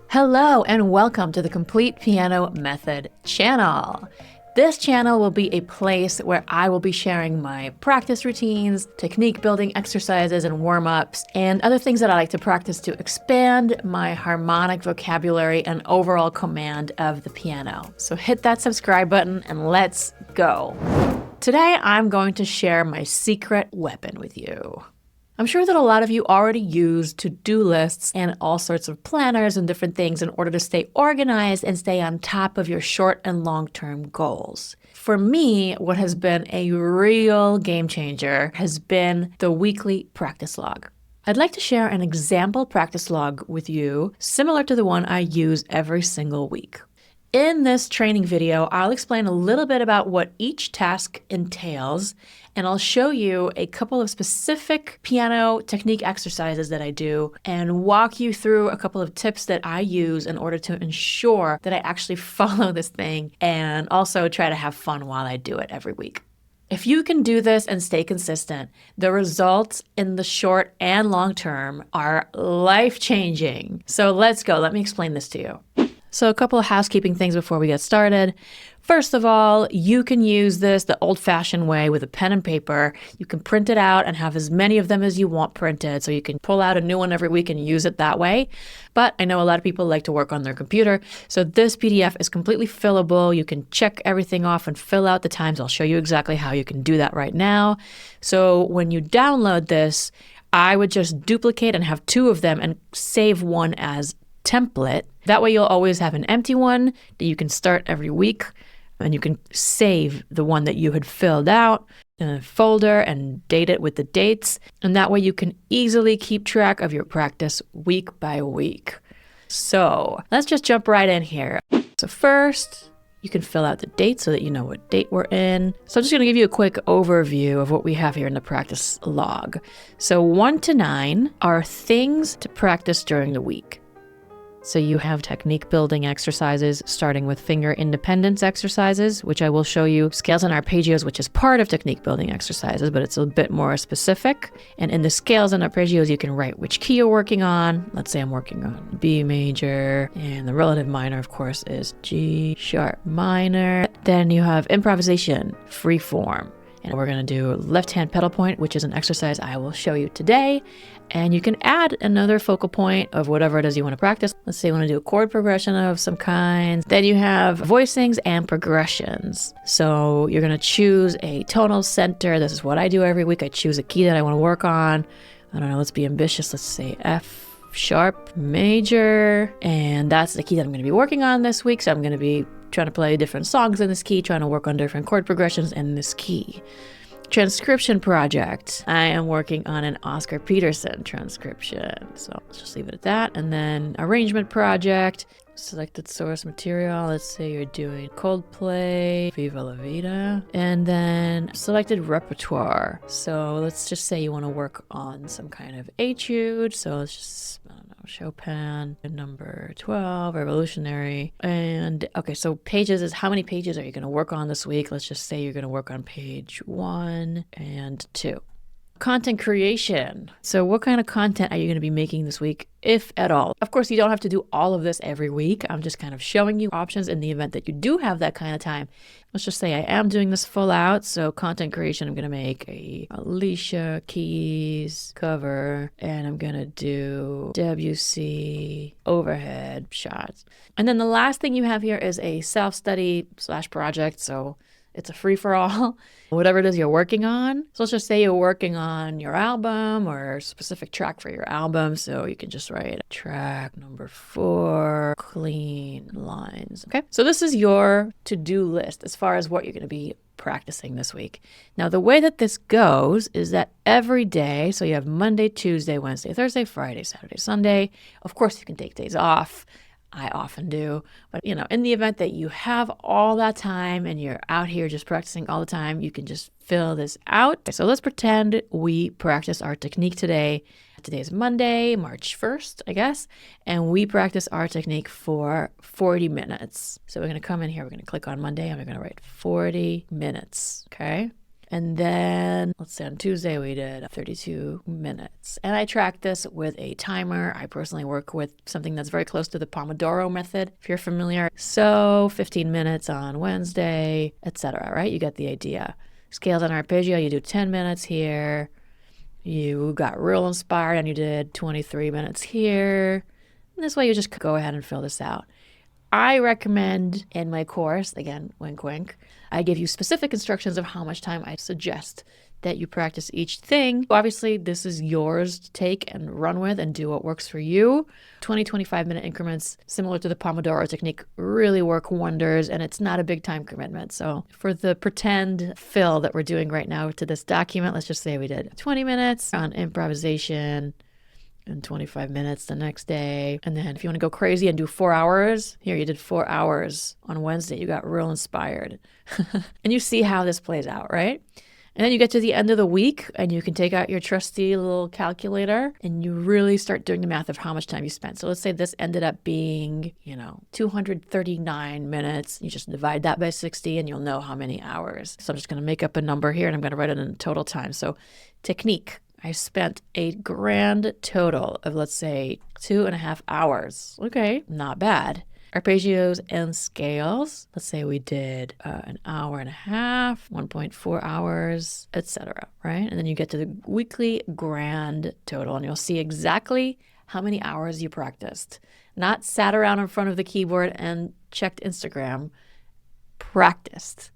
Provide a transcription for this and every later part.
Hello and welcome to the Complete Piano Method channel. This channel will be a place where I will be sharing my practice routines, technique building exercises and warm-ups, and other things that I like to practice to expand my harmonic vocabulary and overall command of the piano. So hit that subscribe button and let's go. Today I'm going to share my secret weapon with you. I'm sure that a lot of you already use to-do lists and all sorts of planners and different things in order to stay organized and stay on top of your short and long-term goals. For me, what has been a real game changer has been the weekly practice log. I'd like to share an example practice log with you, similar to the one I use every single week. In this training video, I'll explain a little bit about what each task entails, and I'll show you a couple of specific piano technique exercises that I do and walk you through a couple of tips that I use in order to ensure that I actually follow this thing and also try to have fun while I do it every week. If you can do this and stay consistent, the results in the short and long term are life-changing. So let's go. Let me explain this to you. So a couple of housekeeping things before we get started. First of all, you can use this the old-fashioned way with a pen and paper. You can print it out and have as many of them as you want printed, so you can pull out a new one every week and use it that way. But I know a lot of people like to work on their computer, so this PDF is completely fillable. You can check everything off and fill out the times. I'll show you exactly how you can do that right now. So when you download this, I would just duplicate and have two of them and save one as template. That way you'll always have an empty one that you can start every week, and you can save the one that you had filled out in a folder and date it with the dates. And that way you can easily keep track of your practice week by week. So let's just jump right in here. So first, you can fill out the date so that you know what date we're in. So I'm just going to give you a quick overview of what we have here in the practice log. So 1 to 9 are things to practice during the week. So you have technique building exercises, starting with finger independence exercises, which I will show you scales and arpeggios, which is part of technique building exercises, but it's a bit more specific. And in the scales and arpeggios, you can write which key you're working on. Let's say I'm working on B major, and the relative minor, of course, is G sharp minor. Then you have improvisation, free form. And we're going to do left hand pedal point, which is an exercise I will show you today. And you can add another focal point of whatever it is you want to practice. Let's say you want to do a chord progression of some kind. Then you have voicings and progressions. So you're going to choose a tonal center. This is what I do every week. I choose a key that I want to work on. I don't know, let's be ambitious. Let's say F sharp major. And that's the key that I'm going to be working on this week. So I'm going to be trying to play different songs in this key, trying to work on different chord progressions in this key. Transcription project. I am working on an Oscar Peterson transcription. So let's just leave it at that. And then arrangement project. Selected source material. Let's say you're doing Coldplay, Viva La Vida. And then selected repertoire. So let's just say you want to work on some kind of etude. So let's just, I don't know, Chopin, number 12, revolutionary. And okay, so pages is how many pages are you going to work on this week? Let's just say you're going to work on page 1 and 2. Content creation. So what kind of content are you going to be making this week, if at all? Of course, you don't have to do all of this every week. I'm just kind of showing you options in the event that you do have that kind of time. Let's just say I am doing this full out. So content creation, I'm going to make a Alicia Keys cover, and I'm going to do Debussy overhead shots. And then the last thing you have here is a self-study / project. So it's a free-for-all, whatever it is you're working on. So let's just say you're working on your album or a specific track for your album. So you can just write track number 4, clean lines. Okay, so this is your to-do list as far as what you're going to be practicing this week. Now, the way that this goes is that every day, so you have Monday, Tuesday, Wednesday, Thursday, Friday, Saturday, Sunday. Of course, you can take days off. I often do. But, in the event that you have all that time and you're out here just practicing all the time, you can just fill this out. So let's pretend we practice our technique today. Today is Monday, March 1st, I guess. And we practice our technique for 40 minutes. So we're going to come in here, we're going to click on Monday, and we're going to write 40 minutes. Okay. And then, let's say on Tuesday, we did 32 minutes. And I track this with a timer. I personally work with something that's very close to the Pomodoro method, if you're familiar. So 15 minutes on Wednesday, etc., right? You get the idea. Scales and arpeggio, you do 10 minutes here. You got real inspired and you did 23 minutes here. And this way you just go ahead and fill this out. I recommend in my course, again, wink, wink, I give you specific instructions of how much time I suggest that you practice each thing. Obviously, this is yours to take and run with and do what works for you. 25-minute increments, similar to the Pomodoro technique, really work wonders, and it's not a big time commitment. So for the pretend fill that we're doing right now to this document, let's just say we did 20 minutes on improvisation, and 25 minutes the next day. And then if you want to go crazy and do 4 hours, here you did 4 hours on Wednesday. You got real inspired. And you see how this plays out, right? And then you get to the end of the week and you can take out your trusty little calculator and you really start doing the math of how much time you spent. So let's say this ended up being, 239 minutes. You just divide that by 60 and you'll know how many hours. So I'm just going to make up a number here and I'm going to write it in total time. So technique. I spent a grand total of, let's say, 2.5 hours. Okay, not bad. Arpeggios and scales. Let's say we did an hour and a half, 1.4 hours, etc. Right? And then you get to the weekly grand total, and you'll see exactly how many hours you practiced. Not sat around in front of the keyboard and checked Instagram. Practiced.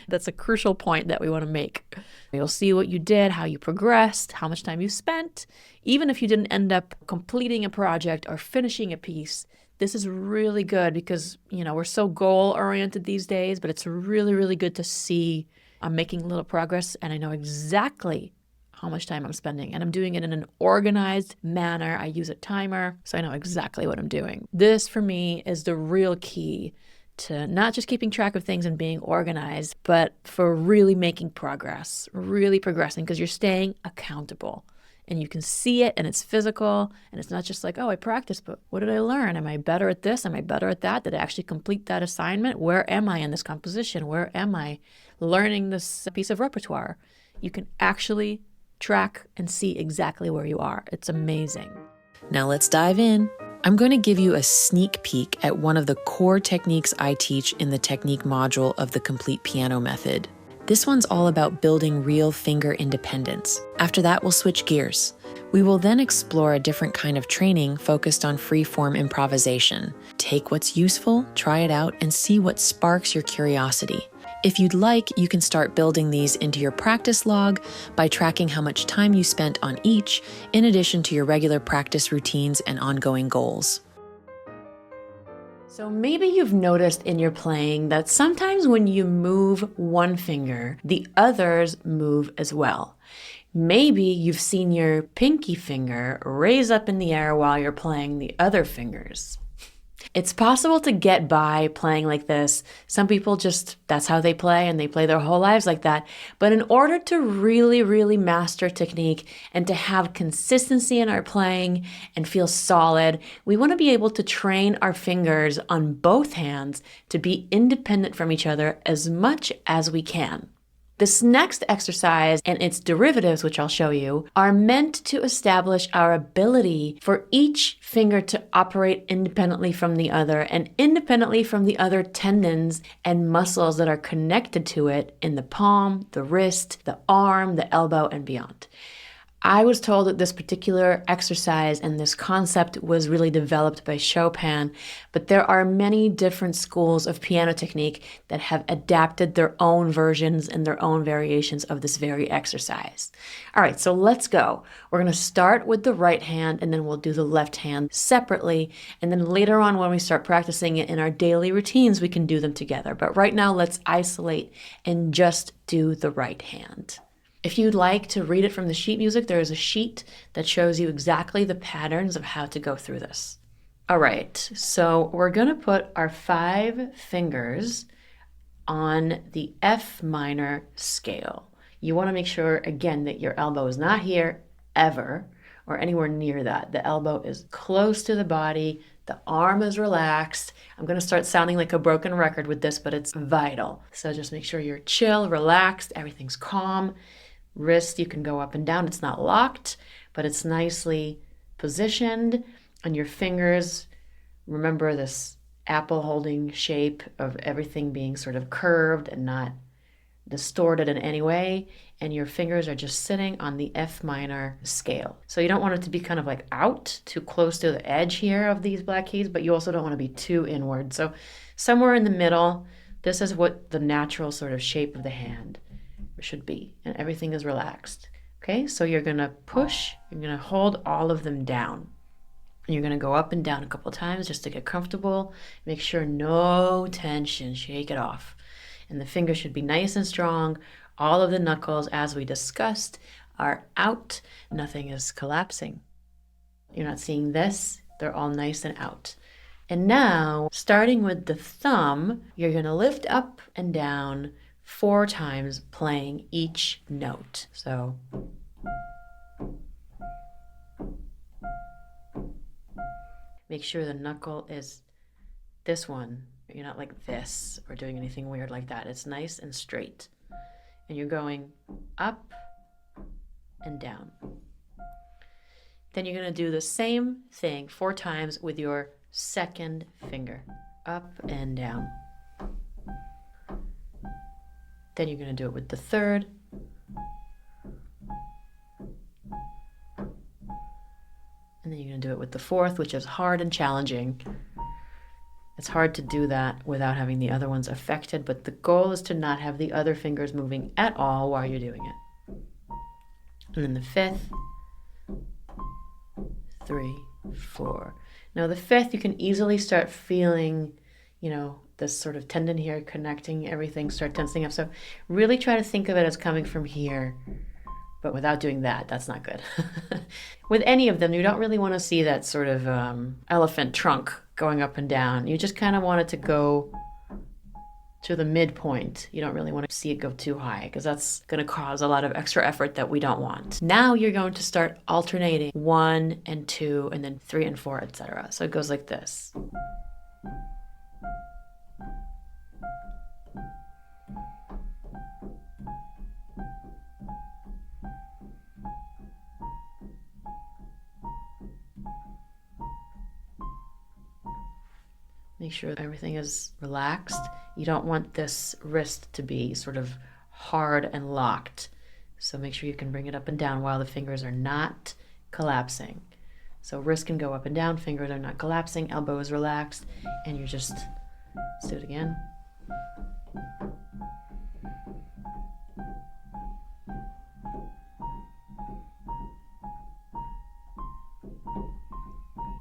That's a crucial point that we want to make. You'll see what you did, how you progressed, how much time you spent. Even if you didn't end up completing a project or finishing a piece, this is really good because, we're so goal-oriented these days, but it's really, really good to see I'm making a little progress and I know exactly how much time I'm spending. And I'm doing it in an organized manner. I use a timer, so I know exactly what I'm doing. This, for me, is the real key to not just keeping track of things and being organized, but for really making progress, really progressing, because you're staying accountable and you can see it and it's physical and it's not just like, oh, I practiced, but what did I learn? Am I better at this? Am I better at that? Did I actually complete that assignment? Where am I in this composition? Where am I learning this piece of repertoire? You can actually track and see exactly where you are. It's amazing. Now let's dive in. I'm going to give you a sneak peek at one of the core techniques I teach in the technique module of the Complete Piano Method. This one's all about building real finger independence. After that, we'll switch gears. We will then explore a different kind of training focused on free-form improvisation. Take what's useful, try it out, and see what sparks your curiosity. If you'd like, you can start building these into your practice log by tracking how much time you spent on each, in addition to your regular practice routines and ongoing goals. So maybe you've noticed in your playing that sometimes when you move one finger, the others move as well. Maybe you've seen your pinky finger raise up in the air while you're playing the other fingers. It's possible to get by playing like this. Some people that's how they play and they play their whole lives like that. But in order to really, really master technique and to have consistency in our playing and feel solid, we want to be able to train our fingers on both hands to be independent from each other as much as we can. This next exercise and its derivatives, which I'll show you, are meant to establish our ability for each finger to operate independently from the other and independently from the other tendons and muscles that are connected to it in the palm, the wrist, the arm, the elbow, and beyond. I was told that this particular exercise and this concept was really developed by Chopin, but there are many different schools of piano technique that have adapted their own versions and their own variations of this very exercise. All right, so let's go. We're going to start with the right hand and then we'll do the left hand separately. And then later on when we start practicing it in our daily routines, we can do them together. But right now, let's isolate and just do the right hand. If you'd like to read it from the sheet music, there is a sheet that shows you exactly the patterns of how to go through this. All right, so we're going to put our 5 fingers on the F minor scale. You want to make sure, again, that your elbow is not here ever or anywhere near that. The elbow is close to the body, The arm is relaxed. I'm going to start sounding like a broken record with this, but it's vital. So just make sure you're chill, relaxed, everything's calm. Wrist, you can go up and down. It's not locked, but it's nicely positioned. And your fingers, remember this apple holding shape of everything being sort of curved and not distorted in any way, and your fingers are just sitting on the F minor scale. So you don't want it to be kind of like out too close to the edge here of these black keys, but you also don't want to be too inward. So somewhere in the middle, this is what the natural sort of shape of the hand should be, and everything is relaxed. Okay, so you're going to push, you're going to hold all of them down. And you're going to go up and down a couple times just to get comfortable. Make sure no tension, shake it off. And the fingers should be nice and strong. All of the knuckles, as we discussed, are out. Nothing is collapsing. You're not seeing this. They're all nice and out. And now, starting with the thumb, you're going to lift up and down 4 times, playing each note. So make sure the knuckle is this one. You're not like this or doing anything weird like that. It's nice and straight. And you're going up and down. Then you're going to do the same thing 4 times with your second finger. Up and down. Then you're going to do it with the third. And then you're going to do it with the fourth, which is hard and challenging. It's hard to do that without having the other ones affected, but the goal is to not have the other fingers moving at all while you're doing it. And then the fifth, 3, 4. Now the fifth, you can easily start feeling, this sort of tendon here connecting everything, start tensing up. So really try to think of it as coming from here, but without doing that. That's not good. With any of them, you don't really want to see that sort of elephant trunk going up and down. You just kind of want it to go to the midpoint. You don't really want to see it go too high because that's going to cause a lot of extra effort that we don't want. Now you're going to start alternating 1 and 2 and then 3 and 4, etc. So it goes like this. Make sure everything is relaxed. You don't want this wrist to be sort of hard and locked. So make sure you can bring it up and down while the fingers are not collapsing. So wrist can go up and down, fingers are not collapsing, elbow is relaxed, and you're just, let's do it again.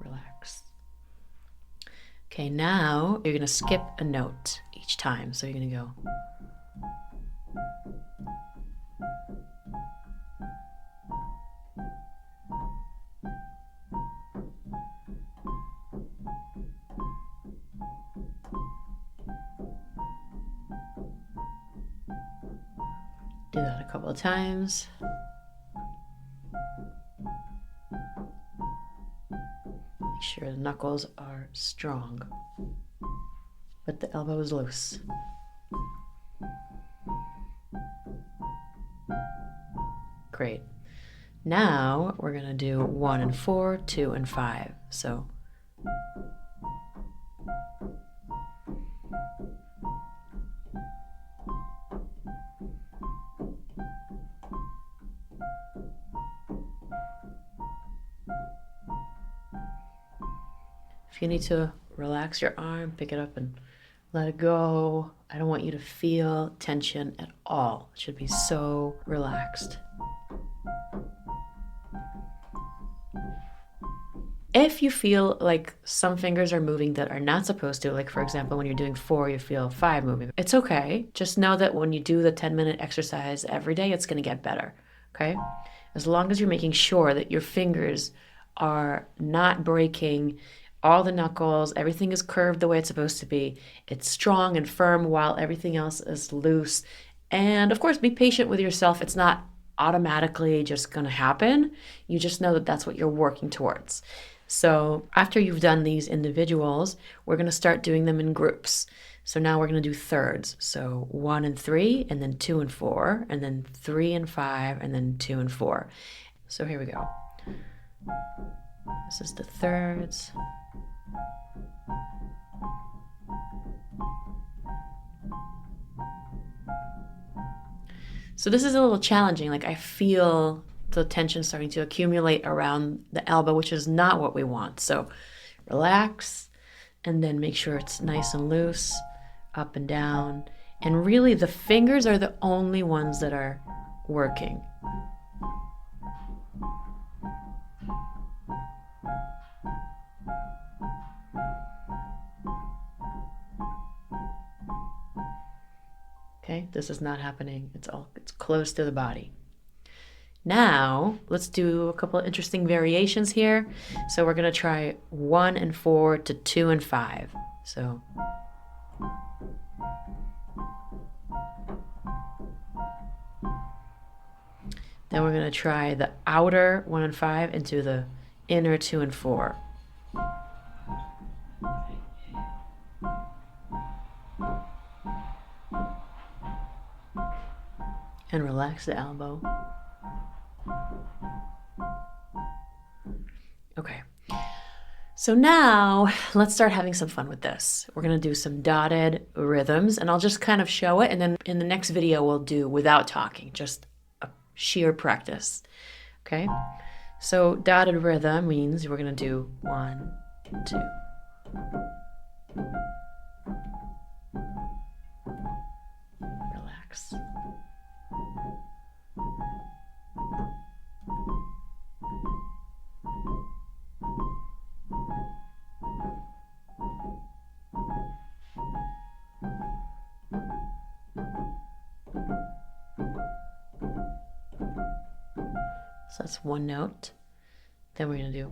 Relax. Okay, now you're going to skip a note each time. So you're going to go. Do that a couple of times. Make sure the knuckles are strong, but the elbow is loose. Great. Now we're going to do 1 and 4, 2 and 5. So if you need to relax your arm, pick it up and let it go. I don't want you to feel tension at all. It should be so relaxed. If you feel like some fingers are moving that are not supposed to, like for example, when you're doing 4, you feel 5 moving, it's okay. Just know that when you do the 10-minute exercise every day, it's going to get better, okay? As long as you're making sure that your fingers are not breaking all the knuckles, everything is curved the way it's supposed to be. It's strong and firm while everything else is loose. And of course, be patient with yourself. It's not automatically just going to happen. You just know that that's what you're working towards. So after you've done these individuals, we're going to start doing them in groups. So now we're going to do thirds. So 1 and 3, and then 2 and 4, and then 3 and 5, and then 2 and 4. So here we go. This is the thirds. So this is a little challenging. Like, I feel the tension starting to accumulate around the elbow, which is not what we want. So relax, and then make sure it's nice and loose, up and down. And really, the fingers are the only ones that are working. Okay, this is not happening. It's close to the body. Now, let's do a couple of interesting variations here. So we're going to try 1 and 4 to 2 and 5. So then we're going to try the outer 1 and 5 into the inner 2 and 4. And relax the elbow. Okay. So now let's start having some fun with this. We're going to do some dotted rhythms, and I'll just kind of show it, and then in the next video we'll do without talking, just a sheer practice. Okay? So dotted rhythm means we're going to do 1, 2. Relax. So that's one note. Then we're going to do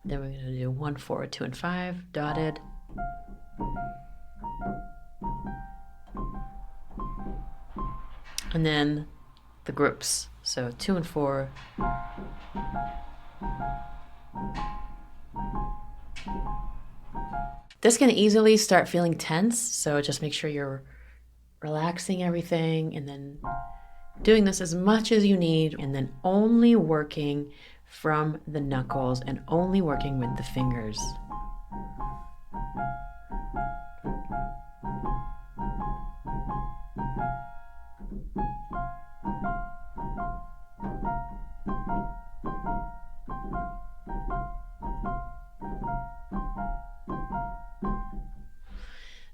Then we're going to do 1, 4, 2, and 5, dotted. And then the groups. So 2 and 4. This can easily start feeling tense, so just make sure you're relaxing everything and then doing this as much as you need, and then only working from the knuckles and only working with the fingers.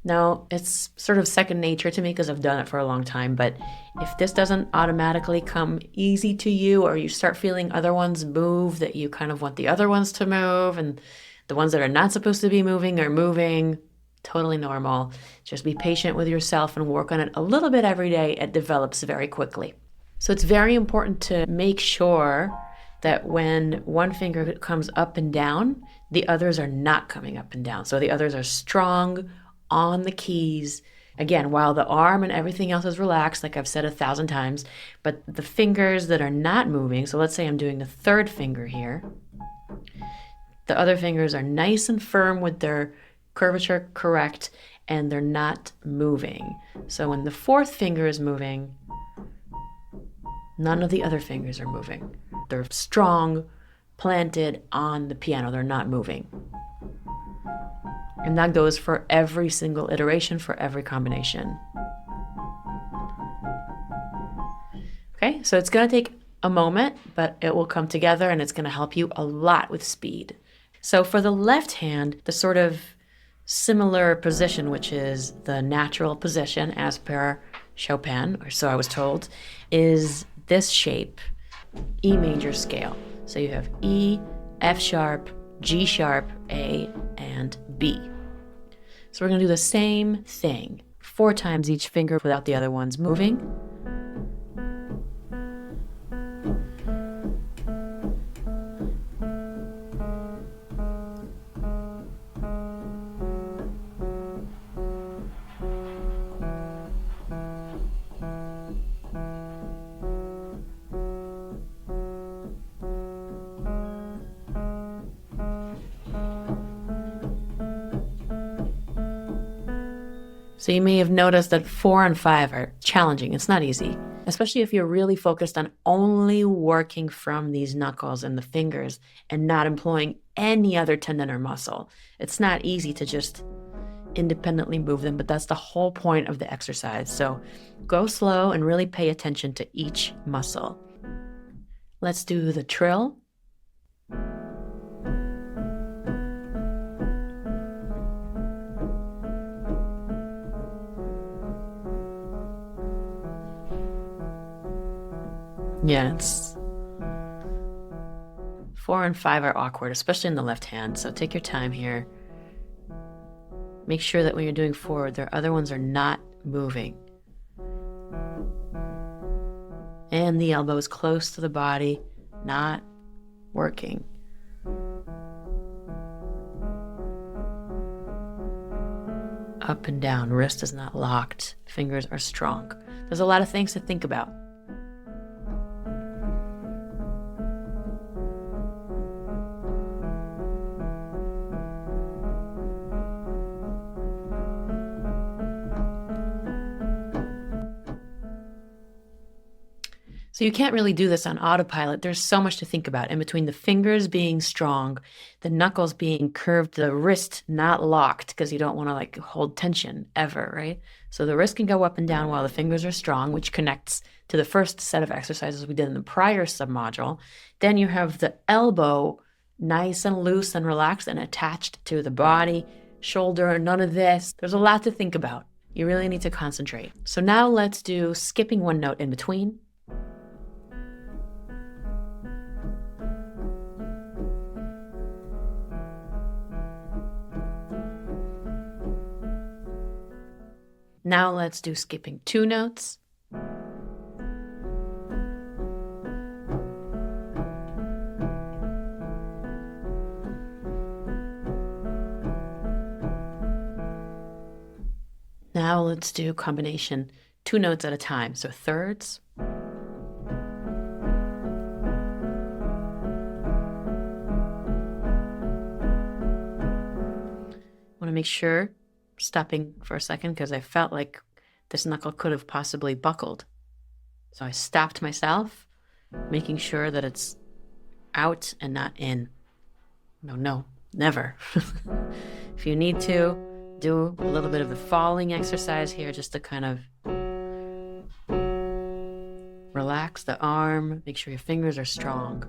Now, it's sort of second nature to me because I've done it for a long time, but if this doesn't automatically come easy to you, or you start feeling other ones move that you kind of want the other ones to move, and the ones that are not supposed to be moving are moving, totally normal. Just be patient with yourself and work on it a little bit every day. It develops very quickly. So it's very important to make sure that when one finger comes up and down, the others are not coming up and down. So the others are strong on the keys, again, while the arm and everything else is relaxed, like I've said 1,000 times, but the fingers that are not moving, so let's say I'm doing the third finger here, the other fingers are nice and firm with their curvature correct, and they're not moving. So when the fourth finger is moving, none of the other fingers are moving. They're strong, planted on the piano, they're not moving. And that goes for every single iteration, for every combination. Okay, so it's going to take a moment, but it will come together and it's going to help you a lot with speed. So for the left hand, the sort of similar position, which is the natural position as per Chopin, or so I was told, is this shape, E major scale. So you have E, F sharp, G sharp, A, and B. So we're going to do the same thing 4 times each finger without the other ones moving. So you may have noticed that 4 and 5 are challenging. It's not easy, especially if you're really focused on only working from these knuckles and the fingers and not employing any other tendon or muscle. It's not easy to just independently move them, but that's the whole point of the exercise. So go slow and really pay attention to each muscle. Let's do the trill. Yeah, it's 4 and 5 are awkward, especially in the left hand. So take your time here. Make sure that when you're doing forward, the other ones are not moving. And the elbow is close to the body, not working. Up and down, wrist is not locked, fingers are strong. There's a lot of things to think about. So you can't really do this on autopilot. There's so much to think about. In between the fingers being strong, the knuckles being curved, the wrist not locked because you don't want to hold tension ever, right? So the wrist can go up and down while the fingers are strong, which connects to the first set of exercises we did in the prior submodule. Then you have the elbow nice and loose and relaxed and attached to the body, shoulder, none of this. There's a lot to think about. You really need to concentrate. So now let's do skipping one note in between. Now let's do skipping 2 notes. Now let's do combination 2 notes at a time, so thirds. Want to make sure, stopping for a second because I felt like this knuckle could have possibly buckled. So I stopped myself, making sure that it's out and not in. No, never. If you need to, do a little bit of the falling exercise here just to kind of relax the arm, make sure your fingers are strong.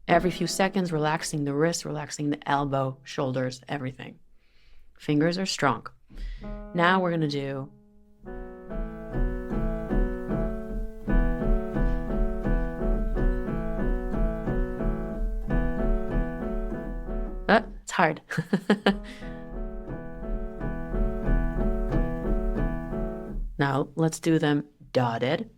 Every few seconds, relaxing the wrist, relaxing the elbow, shoulders, everything. Fingers are strong. Now we're going to do it's hard. Now let's do them dotted.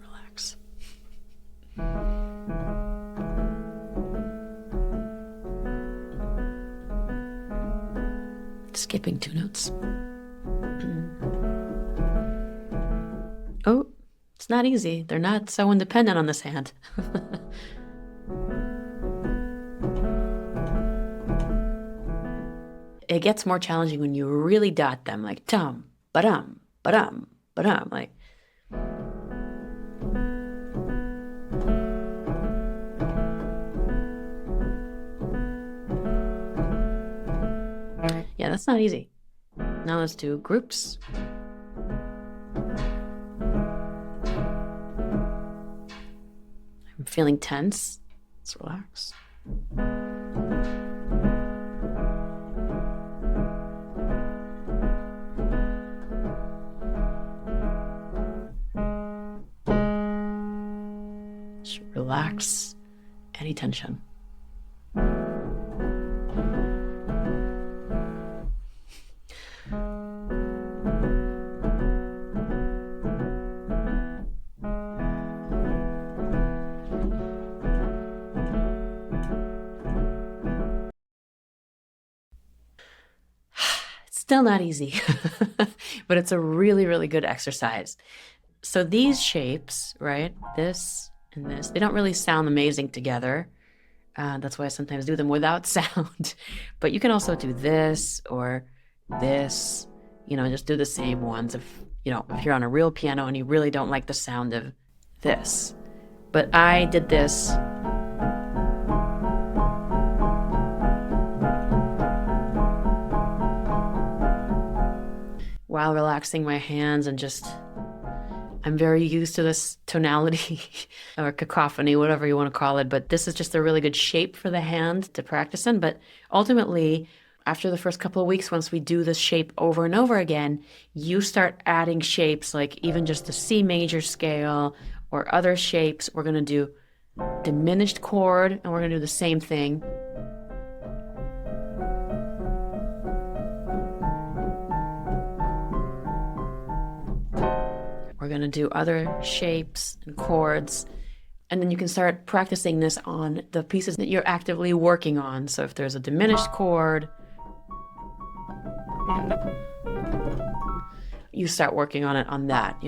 Relax. Skipping 2 notes. Oh, it's not easy. They're not so independent on this hand. It gets more challenging when you really dot them, like tum, ba-dum, ba-dum, ba-dum, like. Yeah, that's not easy. Now let's do groups. I'm feeling tense. Let's relax. Just relax any tension. Still not easy, but it's a really, really good exercise. So these shapes, right, this and this, they don't really sound amazing together. That's why I sometimes do them without sound. But you can also do this or this, just do the same ones if you're on a real piano and you really don't like the sound of this. But I did this. While relaxing my hands and I'm very used to this tonality or cacophony, whatever you want to call it, but this is just a really good shape for the hand to practice in. But ultimately, after the first couple of weeks, once we do this shape over and over again, you start adding shapes like even just the C major scale or other shapes. We're going to do diminished chord and we're going to do the same thing. We're going to do other shapes and chords, and then you can start practicing this on the pieces that you're actively working on. So if there's a diminished chord, you start working on it on that,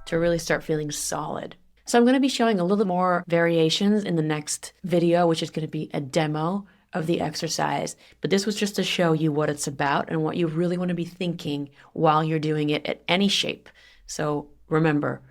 to really start feeling solid. So I'm going to be showing a little more variations in the next video, which is going to be a demo of the exercise, but this was just to show you what it's about and what you really want to be thinking while you're doing it at any shape. So remember,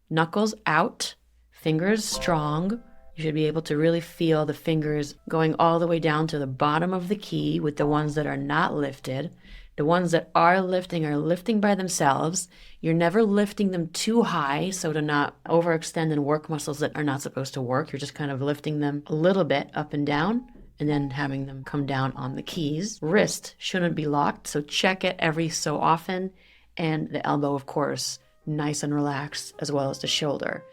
knuckles out, fingers strong. You should be able to really feel the fingers going all the way down to the bottom of the key with the ones that are not lifted. The ones that are lifting by themselves. You're never lifting them too high so to not overextend and work muscles that are not supposed to work. You're just kind of lifting them a little bit up and down, and then having them come down on the keys. Wrist shouldn't be locked, so check it every so often. And the elbow, of course, nice and relaxed, as well as the shoulder.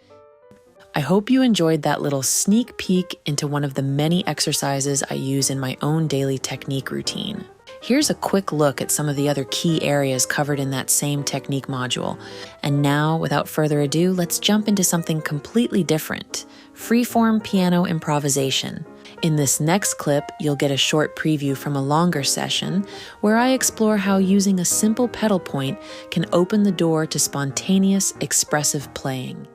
I hope you enjoyed that little sneak peek into one of the many exercises I use in my own daily technique routine. Here's a quick look at some of the other key areas covered in that same technique module. And now, without further ado, let's jump into something completely different: freeform piano improvisation. In this next clip, you'll get a short preview from a longer session where I explore how using a simple pedal point can open the door to spontaneous, expressive playing.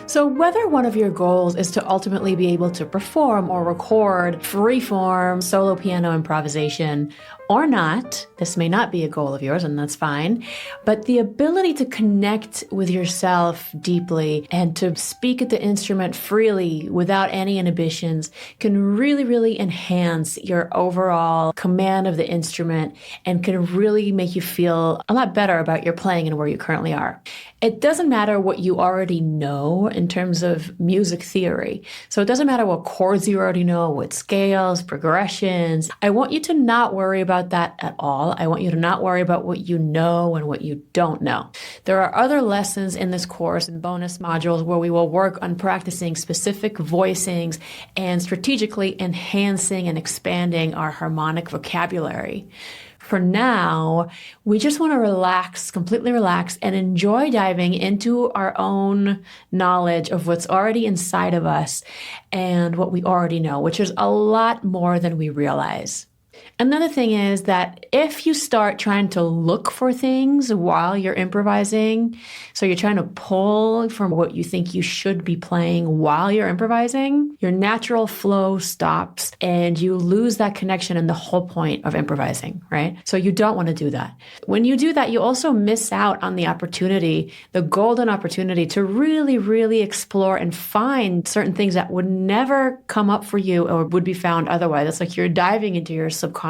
So whether one of your goals is to ultimately be able to perform or record freeform solo piano improvisation or not, this may not be a goal of yours, and that's fine, but the ability to connect with yourself deeply and to speak at the instrument freely without any inhibitions can really, really enhance your overall command of the instrument and can really make you feel a lot better about your playing and where you currently are. It doesn't matter what you already know in terms of music theory. So it doesn't matter what chords you already know, what scales, progressions. I want you to not worry about that at all. I want you to not worry about what you know and what you don't know. There are other lessons in this course and bonus modules where we will work on practicing specific voicings and strategically enhancing and expanding our harmonic vocabulary. For now, we just want to relax, completely relax, and enjoy diving into our own knowledge of what's already inside of us and what we already know, which is a lot more than we realize. Another thing is that if you start trying to look for things while you're improvising, so you're trying to pull from what you think you should be playing while you're improvising, your natural flow stops and you lose that connection and the whole point of improvising, right? So you don't want to do that. When you do that, you also miss out on the opportunity, the golden opportunity to really, really explore and find certain things that would never come up for you or would be found otherwise. It's like you're diving into your subconscious.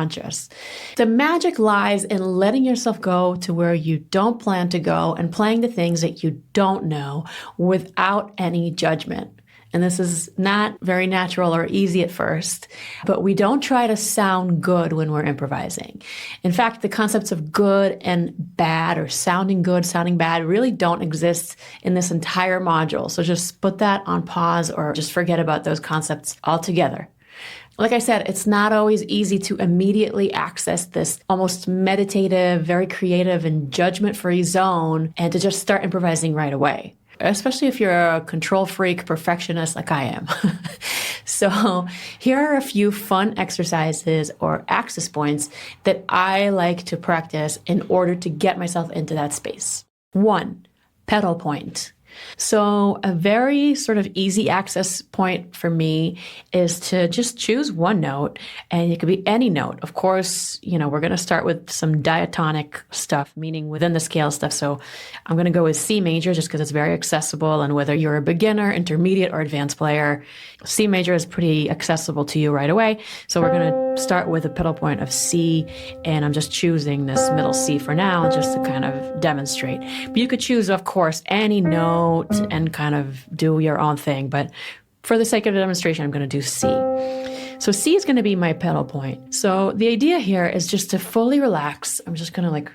The magic lies in letting yourself go to where you don't plan to go and playing the things that you don't know without any judgment. And this is not very natural or easy at first, but we don't try to sound good when we're improvising. In fact, the concepts of good and bad or sounding good, sounding bad really don't exist in this entire module. So just put that on pause or just forget about those concepts altogether. Like I said, it's not always easy to immediately access this almost meditative, very creative and judgment-free zone and to just start improvising right away, especially if you're a control freak perfectionist like I am. So here are a few fun exercises or access points that I like to practice in order to get myself into that space. 1, pedal point. So a very sort of easy access point for me is to just choose one note, and it could be any note. Of course, we're going to start with some diatonic stuff, meaning within the scale stuff. So I'm going to go with C major just because it's very accessible, and whether you're a beginner, intermediate, or advanced player, C major is pretty accessible to you right away. So we're going to start with a pedal point of C, and I'm just choosing this middle C for now just to kind of demonstrate. But you could choose, of course, any note and kind of do your own thing. But for the sake of the demonstration, I'm going to do C. So C is going to be my pedal point. So the idea here is just to fully relax. I'm just going to like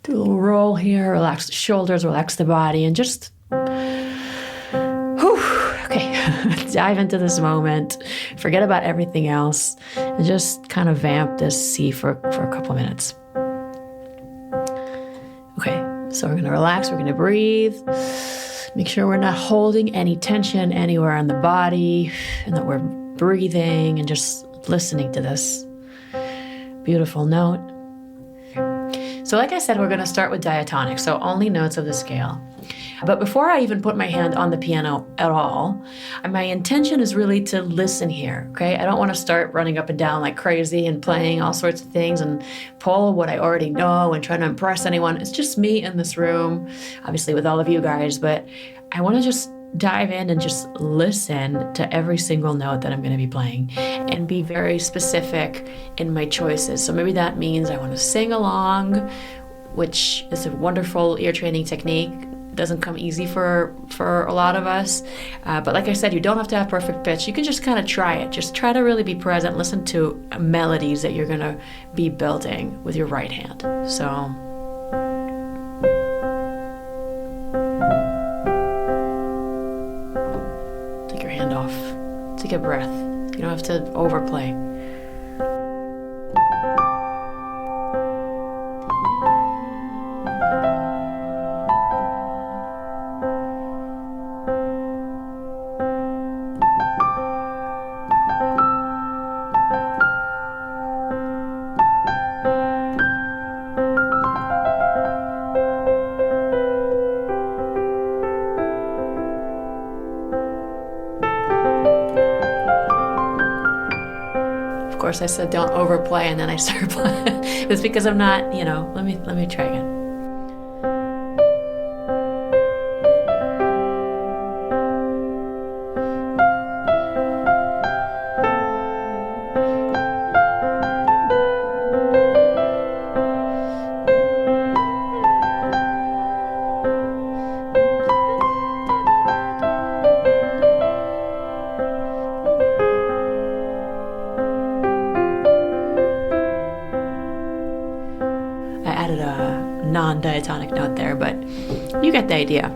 do a little roll here, relax the shoulders, relax the body, and just, dive into this moment, forget about everything else, and just kind of vamp this C for a couple of minutes. Okay, so we're going to relax, we're going to breathe. Make sure we're not holding any tension anywhere in the body, and that we're breathing and just listening to this beautiful note. So like I said, we're going to start with diatonic, so only notes of the scale. But before I even put my hand on the piano at all, my intention is really to listen here, okay? I don't want to start running up and down like crazy and playing all sorts of things and pull what I already know and trying to impress anyone. It's just me in this room, obviously with all of you guys, but I want to just dive in and just listen to every single note that I'm going to be playing and be very specific in my choices. So maybe that means I want to sing along, which is a wonderful ear training technique. Doesn't come easy for a lot of us. But like I said, you don't have to have perfect pitch. You can just kind of try it. Just try to really be present. Listen to melodies that you're going to be building with your right hand. So take your hand off. Take a breath. You don't have to overplay. Of course, I said don't overplay, and then I started playing. It's because I'm not, let me try again. Non-diatonic note there, but you get the idea.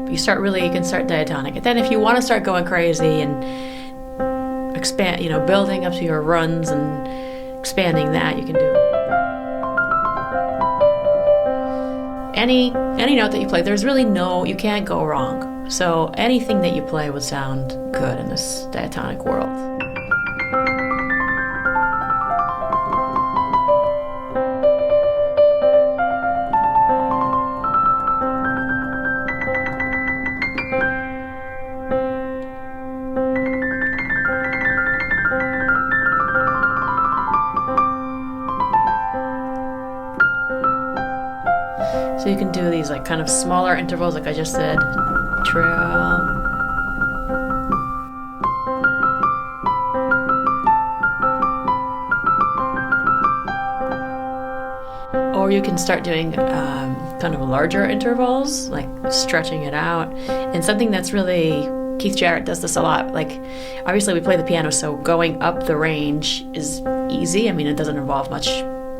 You can start diatonic. And then if you want to start going crazy and expand, building up to your runs and expanding that, you can do any note that you play. There's really you can't go wrong. So anything that you play would sound good in this diatonic world. So you can do these like kind of smaller intervals like I just said. Trill. Or you can start doing kind of larger intervals, like stretching it out. And something that's really, Keith Jarrett does this a lot. Like, obviously we play the piano, so going up the range is easy. I mean, it doesn't involve much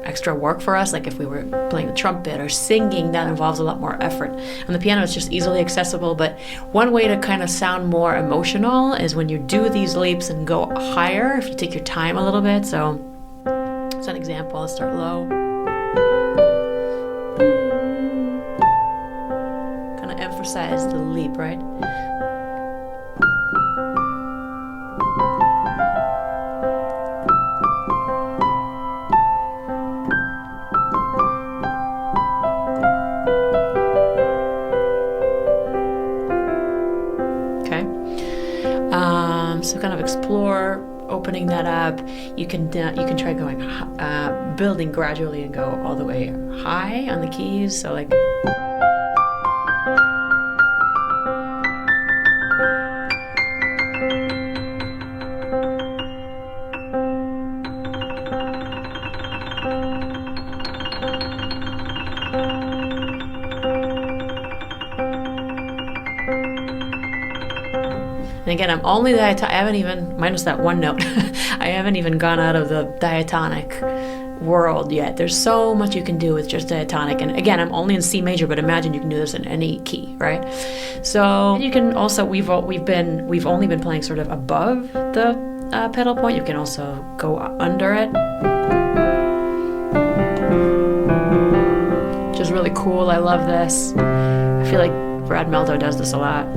extra work for us. Like if we were playing the trumpet or singing, that involves a lot more effort. On the piano, it's just easily accessible. But one way to kind of sound more emotional is when you do these leaps and go higher, if you take your time a little bit. So as an example, let's start low. Kind of emphasize the leap, right? So kind of explore opening that up. You can try going building gradually and go all the way high on the keys. So like. And again, I'm only I haven't even, minus that one note, I haven't even gone out of the diatonic world yet. There's so much you can do with just diatonic. And again, I'm only in C major, but imagine you can do this in any key, right? So you can also, we've only been playing sort of above the pedal point. You can also go under it. Which is really cool. I love this. I feel like Brad Meldo does this a lot.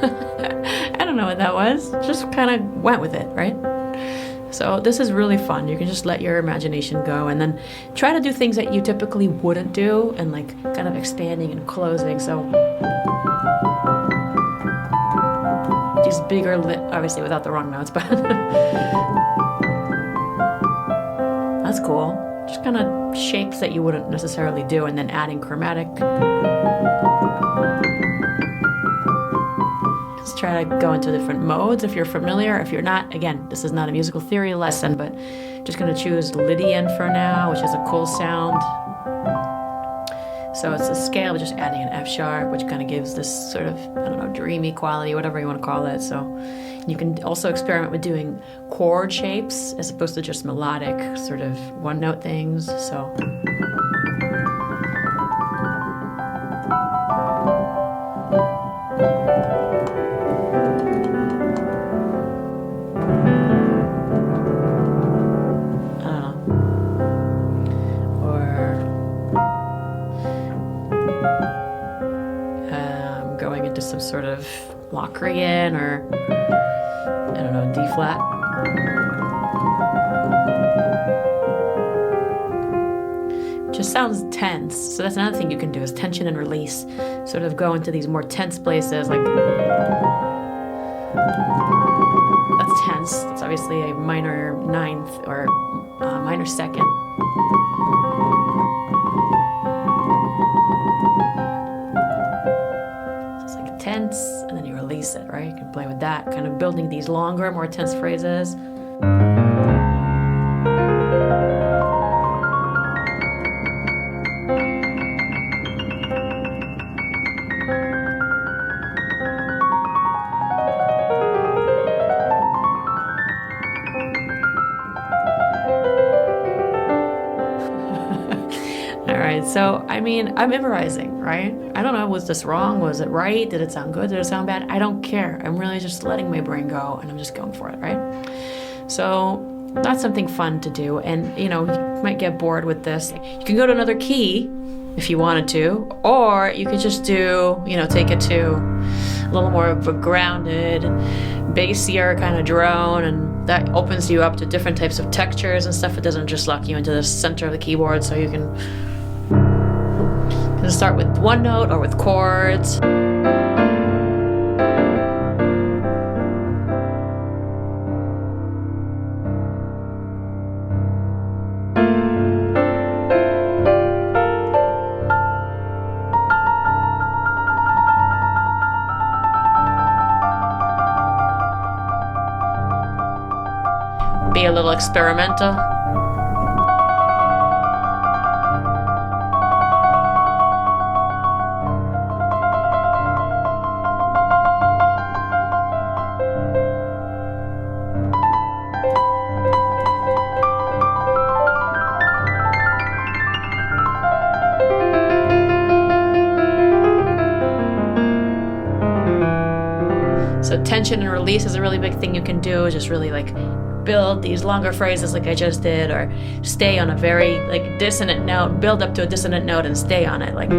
I don't know what that was. Just kind of went with it, right? So this is really fun. You can just let your imagination go and then try to do things that you typically wouldn't do and like kind of expanding and closing. So these bigger, obviously without the wrong notes, but that's cool. Just kind of shapes that you wouldn't necessarily do and then adding chromatic. Try to go into different modes if you're familiar. If you're not, again, this is not a musical theory lesson, but just going to choose Lydian for now, which is a cool sound. So it's a scale, just adding an F sharp, which kind of gives this sort of, I don't know, dreamy quality, whatever you want to call it. So you can also experiment with doing chord shapes as opposed to just melodic sort of one note things. So. Some sort of Locrian or, I don't know, D flat. Just sounds tense. So that's another thing you can do is tension and release. Sort of go into these more tense places like, that's tense. That's obviously a minor ninth or minor second. Tense, and then you release it, right? You can play with that, kind of building these longer, more tense phrases. So, I mean, I'm improvising, right? I don't know, was this wrong? Was it right? Did it sound good? Did it sound bad? I don't care. I'm really just letting my brain go and I'm just going for it, right? So that's something fun to do. And, you know, you might get bored with this. You can go to another key if you wanted to, or you could just do, you know, take it to a little more of a grounded, bassier kind of drone, and that opens you up to different types of textures and stuff. It doesn't just lock you into the center of the keyboard, so you can start with one note or with chords. a little experimental. So tension and release is a really big thing you can do, is just really like build these longer phrases like I just did, or stay on a very like dissonant note, build up to a dissonant note and stay on it. Like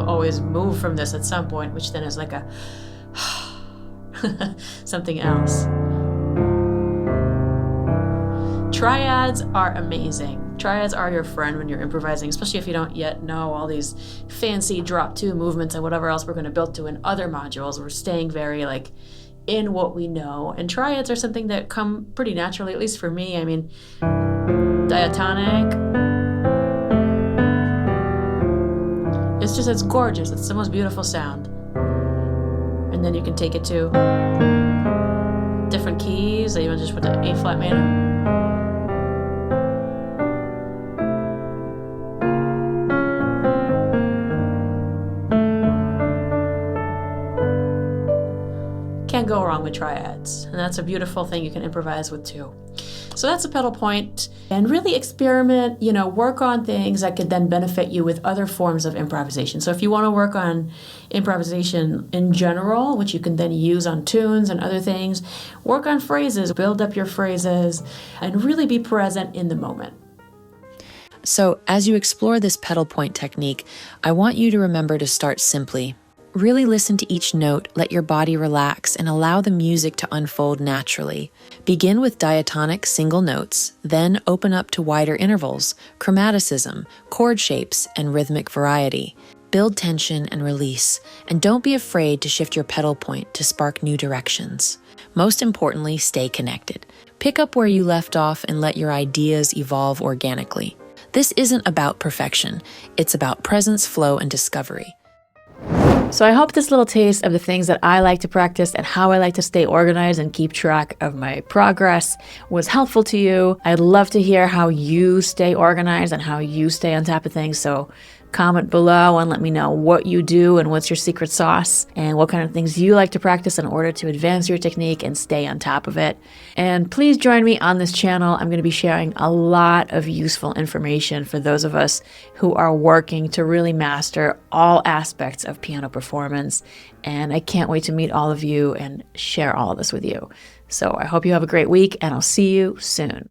always move from this at some point, which then is like a something else. Triads are amazing. Triads are your friend when you're improvising, especially if you don't yet know all these fancy drop two movements and whatever else we're going to build to in other modules. We're staying very like in what we know. And triads are something that come pretty naturally, at least for me. I mean, diatonic, it's gorgeous. It's the most beautiful sound. And then you can take it to different keys. I even just put the A flat major. Can't go wrong with triads. And that's a beautiful thing you can improvise with too. So that's a pedal point. And really experiment, work on things that could then benefit you with other forms of improvisation. So if you want to work on improvisation in general, which you can then use on tunes and other things, work on phrases, build up your phrases, and really be present in the moment. So as you explore this pedal point technique, I want you to remember to start simply. Really listen to each note, let your body relax, and allow the music to unfold naturally. Begin with diatonic single notes, then open up to wider intervals, chromaticism, chord shapes, and rhythmic variety. Build tension and release, and don't be afraid to shift your pedal point to spark new directions. Most importantly, stay connected. Pick up where you left off and let your ideas evolve organically. This isn't about perfection, it's about presence, flow, and discovery. So I hope this little taste of the things that I like to practice and how I like to stay organized and keep track of my progress was helpful to you. I'd love to hear how you stay organized and how you stay on top of things. So comment below and let me know what you do and what's your secret sauce and what kind of things you like to practice in order to advance your technique and stay on top of it. And please join me on this channel. I'm going to be sharing a lot of useful information for those of us who are working to really master all aspects of piano performance. And I can't wait to meet all of you and share all of this with you. So I hope you have a great week, and I'll see you soon.